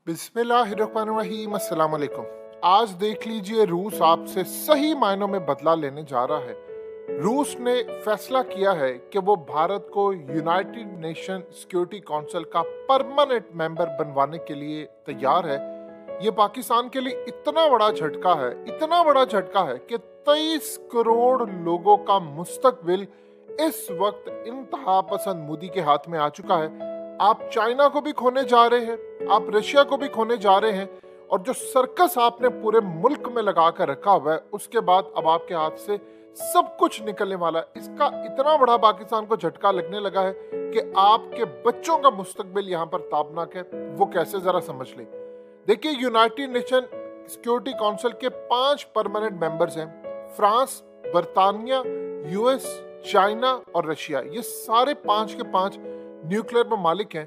बिस्मिल्लाहिर्रहमानिर्रहीम, अस्सलाम वालेकुम। आज देख लीजिए, रूस आपसे सही मायनों में बदला लेने जा रहा है। रूस ने फैसला किया है कि वो भारत को यूनाइटेड नेशन सिक्योरिटी काउंसिल का परमानेंट मेंबर बनवाने के लिए तैयार है। ये पाकिस्तान के लिए इतना बड़ा झटका है, इतना बड़ा झटका है कि 23 करोड़ लोगों का मुस्तकबिल इस वक्त इंतहा पसंद मोदी के हाथ में आ चुका है। आप चाइना को भी खोने जा रहे हैं, आप रशिया को भी खोने जा रहे हैं, और जो सर्कस आपने पूरे मुल्क में लगा कर रखा हुआ है, उसके बाद अब आपके हाथ से सब कुछ निकलने वाला है। इसका इतना बड़ा पाकिस्तान को झटका लगने लगा है कि आपके बच्चों का मुस्तकबिल यहाँ पर ताबनाक है। वो कैसे, जरा समझ ले। देखिए, यूनाइटेड नेशन सिक्योरिटी काउंसिल के 5 परमानेंट मेंबर्स हैं। फ्रांस, बर्तानिया, यूएस, चाइना और रशिया। ये सारे 5 के 5 न्यूक्लियर ममालिक हैं।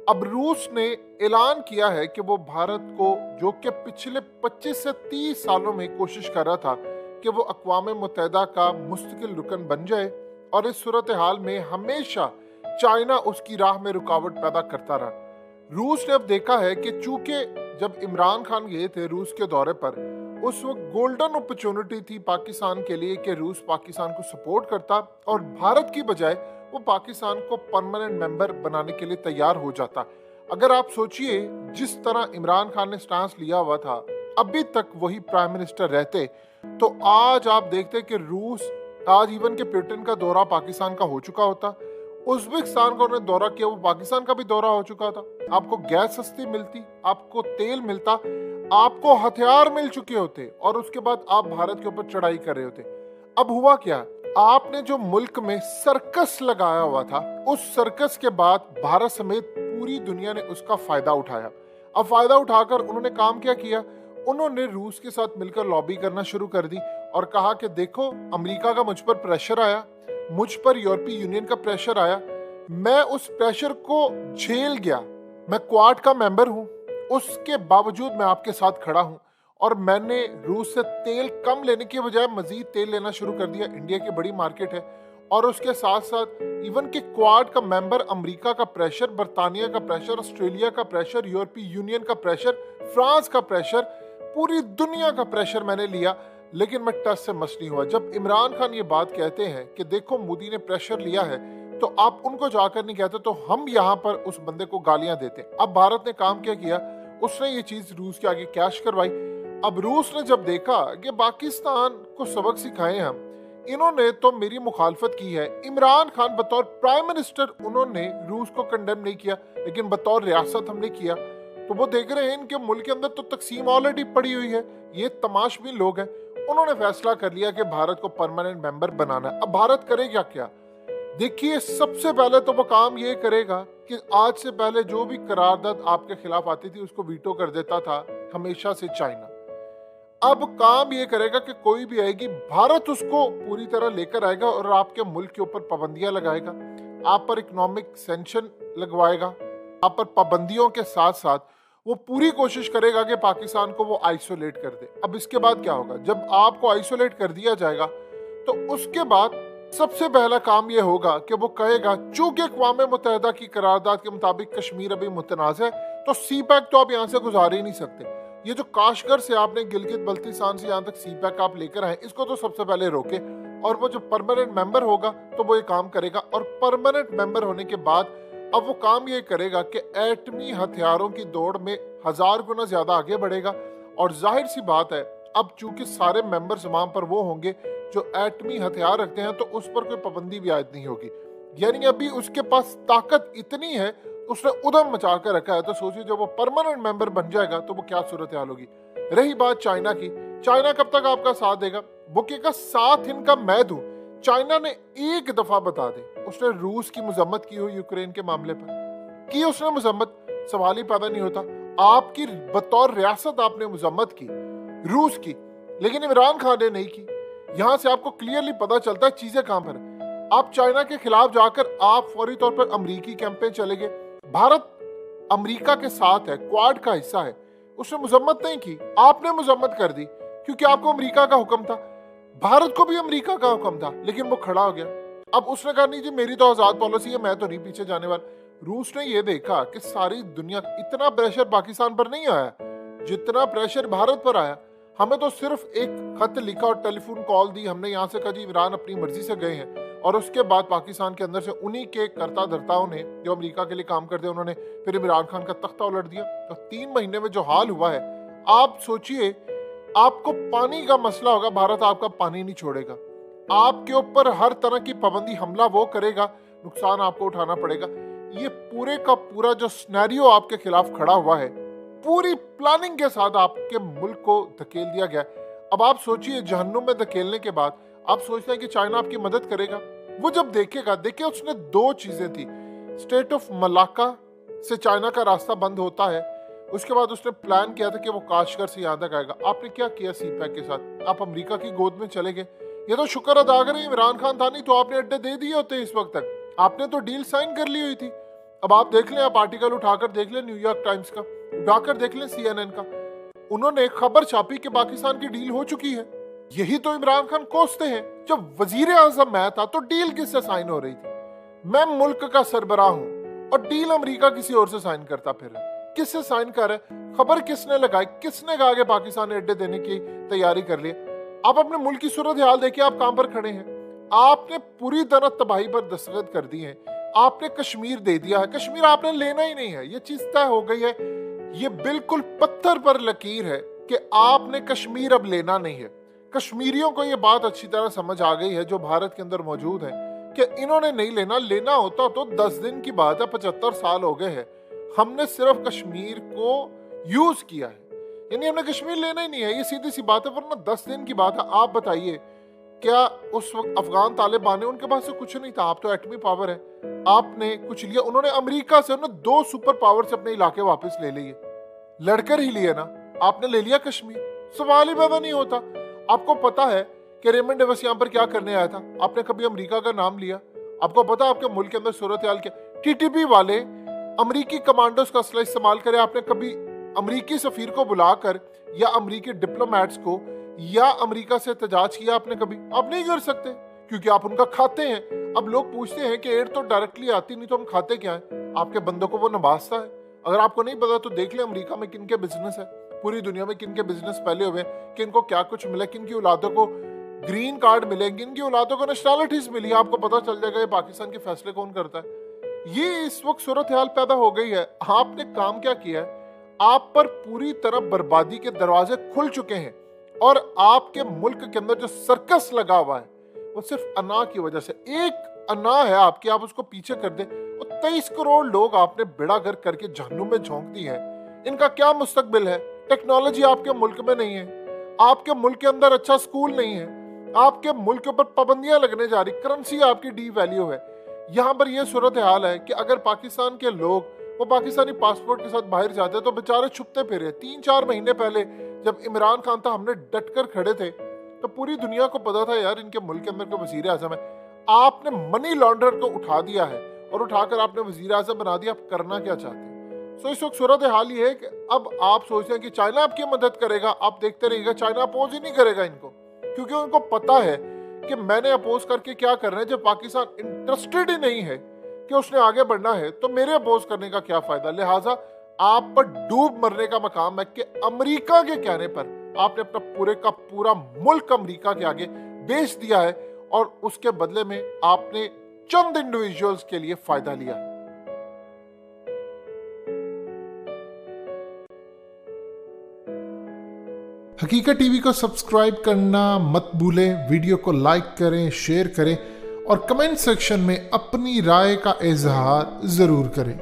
अब रूस ने ऐलान किया है कि वो भारत को, जो कि पिछले 25 से 30 सालों में कोशिश कर रहा था कि वो अक़वाम मुत्तहिदा का मुस्तकिल रुकन बन जाए, और इस सूरत हाल में हमेशा चाइना उसकी राह में रुकावट पैदा करता रहा। रूस ने अब देखा है कि चूंकि जब इमरान खान गए थे रूस के दौरे पर, उस वक्त गोल्डन अपॉर्चुनिटी थी पाकिस्तान के लिए कि रूस पाकिस्तान को सपोर्ट करता और भारत की बजाय वो पाकिस्तान को परमानेंट मेंबर बनाने के लिए तैयार हो जाता। अगर आप सोचिए, जिस तरह इमरान खान ने स्टांस लिया हुआ था, अभी तक वही प्राइम मिनिस्टर रहते, तो आज आप देखते कि रूस, आज इवन के पुतिन का दौरा पाकिस्तान का हो चुका होता, उज्बेकिस्तान का उन्होंने दौरा किया, वो पाकिस्तान का भी दौरा हो चुका था। आपको गैस सस्ती मिलती, आपको तेल मिलता, आपको हथियार मिल चुके होते, और उसके बाद आप भारत के ऊपर चढ़ाई कर रहे होते। अब हुआ क्या, आपने जो मुल्क में सर्कस लगाया हुआ था, उस सर्कस के बाद भारत समेत पूरी दुनिया ने उसका फायदा उठाया। अब फायदा उठाकर उन्होंने काम क्या किया, उन्होंने रूस के साथ मिलकर लॉबी करना शुरू कर दी और कहा कि देखो, अमेरिका का मुझ पर प्रेशर आया, मुझ पर यूरोपीय यूनियन का प्रेशर आया, मैं उस प्रेशर को झेल गया, मैं क्वाड का मेंबर हूँ, उसके बावजूद मैं आपके साथ खड़ा हूँ, और मैंने रूस से तेल कम लेने के बजाय मजीद तेल लेना शुरू कर दिया। इंडिया की बड़ी मार्केट है, और उसके साथ साथ इवन के क्वाड का मेंबर अमेरिका का प्रेशर, बर्तानिया का प्रेशर, ऑस्ट्रेलिया का प्रेशर, यूरोपीय यूनियन का प्रेशर, फ्रांस का प्रेशर, पूरी दुनिया का प्रेशर मैंने लिया, लेकिन मैं टस से मस नहीं हुआ। जब इमरान खान ये बात कहते हैं कि देखो मोदी ने प्रेशर लिया है, तो आप उनको जाकर नहीं कहते, तो हम यहाँ पर उस बंदे को गालियां देते। अब भारत ने काम क्या किया, उसने ये चीज रूस के आगे कैश करवाई। अब रूस ने जब देखा कि पाकिस्तान को सबक सिखाए हम, इन्होंने तो मेरी मुखालफत की है। इमरान खान बतौर प्राइम मिनिस्टर उन्होंने रूस को कंडेम नहीं किया, लेकिन बतौर रियासत हमने किया। तो वो देख रहे हैं इनके मुल्क के अंदर तो तकसीम ऑलरेडी पड़ी हुई है, ये तमाशबीन लोग हैं। उन्होंने फैसला कर लिया कि भारत को परमानेंट मेंबर बनाना है। अब भारत करेगा क्या, देखिए, सबसे पहले तो वो काम ये करेगा कि आज से पहले जो भी करारदाद आपके खिलाफ आती थी उसको वीटो कर देता था हमेशा से चाइना। अब काम ये करेगा कि कोई भी आएगी, भारत उसको पूरी तरह लेकर आएगा और आपके मुल्क के ऊपर पाबंदियां लगाएगा, आप पर इकोनॉमिक सैंक्शन लगवाएगा, आप पर पाबंदियों के साथ साथ वो पूरी कोशिश करेगा कि पाकिस्तान को वो आइसोलेट कर दे। अब इसके बाद क्या होगा, जब आपको आइसोलेट कर दिया जाएगा, तो उसके बाद सबसे पहला काम ये होगा कि वो कहेगा, चूंकि अक़वाम मुत्तहिदा की करारदाद के मुताबिक कश्मीर अभी मुतनाज़ है, तो सी पैक तो आप यहाँ से गुजार ही नहीं सकते। ये जो काशगर से आपने गिलगित बल्तिस्तान से यहाँ तक सी पैक आप लेकर आए, इसको तो सबसे पहले रोके, और वो जो परमानेंट मेंबर होगा तो वो ये काम करेगा। और परमानेंट मेंबर होने के बाद अब वो काम ये करेगा कि एटमी हथियारों की दौड़ में 1000 गुना ज्यादा आगे बढ़ेगा। और जाहिर सी बात है, अब चूंकि सारे मेंबर्स वहां पर वो होंगे जो एटमी हथियार रखते हैं, तो उस पर कोई पाबंदी भी आयद नहीं होगी। यानी अभी उसके पास ताकत इतनी है, उसने उधम मचा कर रखा है। तो सोचिए, जब वो परमानेंट मेंबर बन जाएगा तो वो क्या सूरत हाल होगी। रही बात चाइना की, चाइना कब तक आपका साथ देगा, वो कहेगा साथ इनका मैं दूं। चाइना ने एक दफा बता दे, उसने रूस की मजम्मत की हो यूक्रेन के मामले पर, की उसने मजम्मत, सवाल ही पैदा नहीं होता। आपकी बतौर रियासत आपने मजम्मत की रूस की, लेकिन इमरान खान ने नहीं की। यहाँ से आपको क्लियरली पता चलता है चीजें कहां पर है। आप चाइना के खिलाफ जाकर आप फौरी तौर पर अमरीकी कैंपेन चले गए। भारत अमेरिका के साथ है, क्वाड का हिस्सा है, उसने मजम्मत नहीं की, आपने मजम्मत कर दी, क्योंकि आपको अमेरिका का हुक्म था। भारत को भी अमेरिका का हुक्म था, लेकिन वो खड़ा हो गया। अब उसने कहा नहीं जी, मेरी तो आजाद पॉलिसी है, मैं तो नहीं पीछे जाने वाला। रूस ने ये देखा कि सारी दुनिया, इतना प्रेशर पाकिस्तान पर नहीं आया जितना प्रेशर भारत पर आया। हमें तो सिर्फ एक खत लिखा और टेलीफोन कॉल दी, हमने यहाँ से कहा जी इमरान अपनी मर्जी से गए हैं, और उसके बाद पाकिस्तान के अंदर से उन्हीं के कर्ता धर्ताओं ने जो अमेरिका के लिए काम करते हैं उन्होंने फिर इमरान खान का तख्ता उलट दिया। तो 3 महीने में जो हाल हुआ है, आप सोचिए, आपको पानी का मसला होगा, भारत आपका पानी नहीं छोड़ेगा, आपके ऊपर हर तरह की पाबंदी, हमला वो करेगा, नुकसान आपको उठाना पड़ेगा। ये पूरे का पूरा जो सिनेरियो आपके खिलाफ खड़ा हुआ है, पूरी प्लानिंग के साथ आपके मुल्क को धकेल दिया गया। अब आप सोचिए, जहन्नुम में धकेलने के बाद आप सोचते हैं कि चाइना आपकी मदद करेगा। वो जब देखेगा, देखिए उसने 2 चीजें थी, स्टेट ऑफ मलाक्का से चाइना का रास्ता बंद होता है, उसके बाद उसने प्लान किया था कि वो काशगर से यहाँ तक आएगा। आपने क्या किया सी पैक के साथ? आप अमेरिका की गोद में चले गए। ये तो शुक्र अदा करें इमरान खान था, नहीं तो आपने अड्डे दे दिए होते इस वक्त तक, आपने तो डील साइन कर ली हुई थी। अब आप देख लें, आप आर्टिकल उठाकर देख लें न्यूयॉर्क टाइम्स का, उठाकर देख लें CNN का, उन्होंने खबर छापी कि पाकिस्तान की डील हो चुकी है। यही तो इमरान खान कोसते हैं। जब वजीर आजम मैं था तो डील किससे साइन हो रही थी? मैं मुल्क का सरबराह हूं और डील अमेरिका किसी और से साइन करता फिर है। किससे साइन कर रहा है? खबर किसने लगाई? किसने कहा कि पाकिस्तान ने अड्डे देने की तैयारी कर ली? आप अपने मुल्क की सूरत हाल देखिए, आप कहां पर खड़े हैं। आपने पूरी तरह तबाही पर दस्तखत कर दी है, आपने कश्मीर दे दिया है। कश्मीर आपने लेना ही नहीं है, ये चीज तय हो गई है, ये बिल्कुल पत्थर पर लकीर है कि आपने कश्मीर अब लेना नहीं है। कश्मीरियों को ये बात अच्छी तरह समझ आ गई है जो भारत के अंदर मौजूद है कि इन्होंने नहीं लेना। लेना होता तो 10 दिन की बात है, 75 साल हो गए हैं, हमने सिर्फ कश्मीर को यूज किया है, यानी हमने कश्मीर लेना ही नहीं है, ये सीधी सी बात है। वरना 10 दिन की बात है। आप बताइए, क्या उस वक्त अफगान तालिबान है, उनके पास से कुछ नहीं था, आप तो एटमी पावर है, आपने कुछ लिया। उन्होंने अमेरिका से, उन्होंने 2 सुपर पावर से अपने इलाके वापस ले लिए, लड़कर ही लिए ना। आपने ले लिया कश्मीर, सवाल ही पैदा नहीं होता। आपको पता है कि रेमंड डेविस यहाँ पर क्या करने आया था? आपने कभी अमेरिका का नाम लिया? आपको पता है आपके मुल्क के अंदर सूरत हाल क्या? TTP वाले अमेरिकी कमांडोज का असला इस्तेमाल करे। आपने कभी अमेरिकी सफीर को बुलाकर या अमेरिकी डिप्लोमेट्स को या अमेरिका से एहतजाज किया? आपने कभी? आप नहीं कर सकते क्योंकि आप उनका खाते हैं। अब लोग पूछते हैं कि एड तो डायरेक्टली आती नहीं तो हम खाते क्या है? आपके बंदों को वो नवाजता है। अगर आपको नहीं पता तो देख ले अमेरिका में किन के बिजनेस है, पूरी दुनिया में किन के बिजनेस फैले हुए हैं, किन को क्या कुछ मिला, किन की औलादों को ग्रीन कार्ड मिले, किन की औलादों को नेशनलिटीज मिली। आपको पता चल जाएगा ये पाकिस्तान के फैसले कौन करता है। ये इस वक्त सूरत हाल पैदा हो गई है। आपने काम क्या किया है? आप पर पूरी तरह बर्बादी के दरवाजे खुल चुके हैं और आपके मुल्क के अंदर जो सर्कस लगा हुआ है वो सिर्फ अना की वजह से। एक अना है आपकी, आप उसको पीछे कर दे और 23 करोड़ लोग आपने बेड़ा गर्क करके जहन्नुम में झोंक दी है। इनका क्या मुस्तकबिल है? टेक्नोलॉजी आपके मुल्क में नहीं है, आपके मुल्क के अंदर अच्छा स्कूल नहीं है, आपके मुल्क के ऊपर पाबंदियां लगने जा रही, करेंसी आपकी डी वैल्यू है। यहाँ पर यह सूरत हाल है कि अगर पाकिस्तान के लोग वो पाकिस्तानी पासपोर्ट के साथ बाहर जाते तो बेचारे छुपते फिरे। 3-4 महीने पहले जब इमरान खान था, हमने डट कर खड़े थे तो पूरी दुनिया को पता था यार इनके मुल्क के अंदर के वजीर आजम है। आपने मनी लॉन्ड्रर को उठा दिया है और उठाकर आपने वजीर आजम बना दिया। आप करना क्या चाहते हैं? सो इस वक्त सूरत हाल ये है कि अब आप सोचते हैं कि चाइना आपकी मदद करेगा। आप देखते रहिएगा, चाइना अपोज ही नहीं करेगा इनको, क्योंकि उनको पता है कि मैंने अपोज करके क्या करना है। जब पाकिस्तान इंटरेस्टेड ही नहीं है कि उसने आगे बढ़ना है तो मेरे अपोज करने का क्या फायदा। लिहाजा आप पर डूब मरने का मकाम है कि अमेरिका के कहने पर आपने अपना पूरे का पूरा मुल्क अमेरिका के आगे बेच दिया है और उसके बदले में आपने चंद इंडिविजुअल्स के लिए फायदा लिया है। हकीकत टीवी को सब्सक्राइब करना मत भूलें, वीडियो को लाइक करें, शेयर करें और कमेंट सेक्शन में अपनी राय का इजहार जरूर करें।